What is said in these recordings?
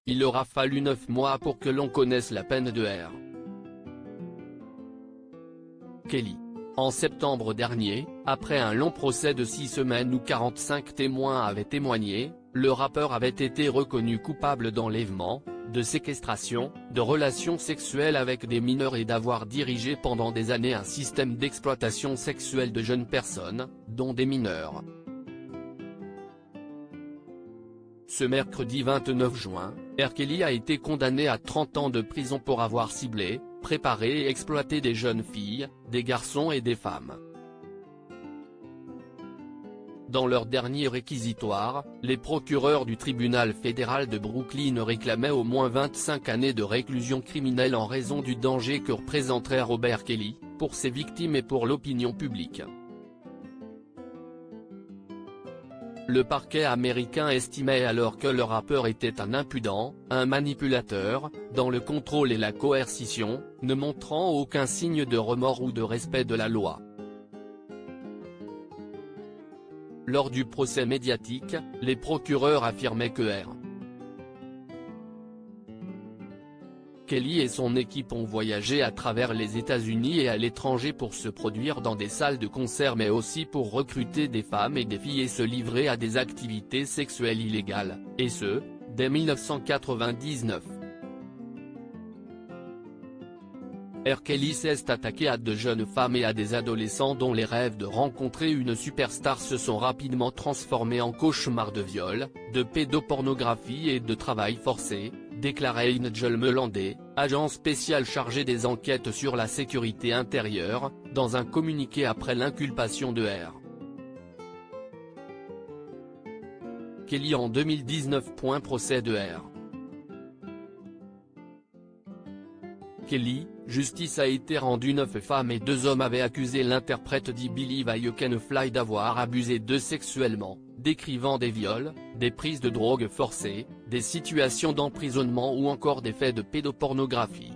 il aura fallu 9 mois pour que l'on connaisse la peine de R. Kelly. En septembre dernier, après un long procès de 6 semaines où 45 témoins avaient témoigné, le rappeur avait été reconnu coupable d'enlèvement, de séquestration, de relations sexuelles avec des mineurs et d'avoir dirigé pendant des années un système d'exploitation sexuelle de jeunes personnes, dont des mineurs. Ce mercredi 29 juin, R. Kelly a été condamné à 30 ans de prison pour avoir ciblé, préparé et exploité des jeunes filles, des garçons et des femmes. Dans leur dernier réquisitoire, les procureurs du tribunal fédéral de Brooklyn réclamaient au moins 25 années de réclusion criminelle en raison du danger que représenterait Robert Kelly, pour ses victimes et pour l'opinion publique. Le parquet américain estimait alors que le rappeur était un impudent, un manipulateur, dans le contrôle et la coercition, ne montrant aucun signe de remords ou de respect de la loi. Lors du procès médiatique, les procureurs affirmaient que R. Kelly et son équipe ont voyagé à travers les États-Unis et à l'étranger pour se produire dans des salles de concert mais aussi pour recruter des femmes et des filles et se livrer à des activités sexuelles illégales, et ce, dès 1999. R. Kelly s'est attaqué à de jeunes femmes et à des adolescents dont les rêves de rencontrer une superstar se sont rapidement transformés en cauchemars de viol, de pédopornographie et de travail forcé, déclarait Nigel Melandé, agent spécial chargé des enquêtes sur la sécurité intérieure, dans un communiqué après l'inculpation de R. Kelly en 2019. Procès de R. Kelly, justice a été rendue. 9 femmes et 2 hommes avaient accusé l'interprète d'I Believe I Can Fly d'avoir abusé d'eux sexuellement, décrivant des viols, des prises de drogue forcées, des situations d'emprisonnement ou encore des faits de pédopornographie.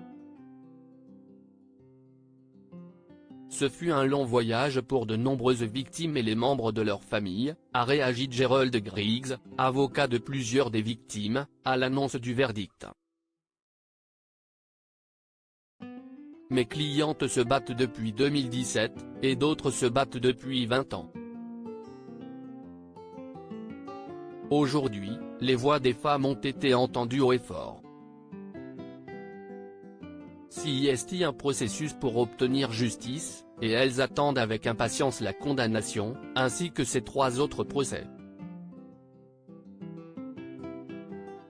Ce fut un long voyage pour de nombreuses victimes et les membres de leur famille, a réagi Gerald Griggs, avocat de plusieurs des victimes, à l'annonce du verdict. Mes clientes se battent depuis 2017, et d'autres se battent depuis 20 ans. Aujourd'hui, les voix des femmes ont été entendues haut et fort. C'est un processus pour obtenir justice, et elles attendent avec impatience la condamnation, ainsi que ces 3 autres procès.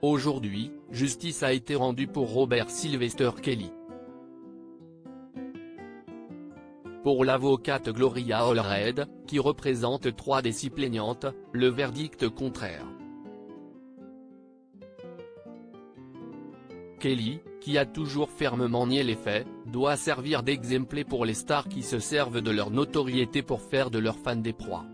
Aujourd'hui, justice a été rendue pour Robert Sylvester Kelly. Pour l'avocate Gloria Allred, qui représente 3 des 6 plaignantes, le verdict contraire. Kelly, qui a toujours fermement nié les faits, doit servir d'exemple pour les stars qui se servent de leur notoriété pour faire de leurs fans des proies.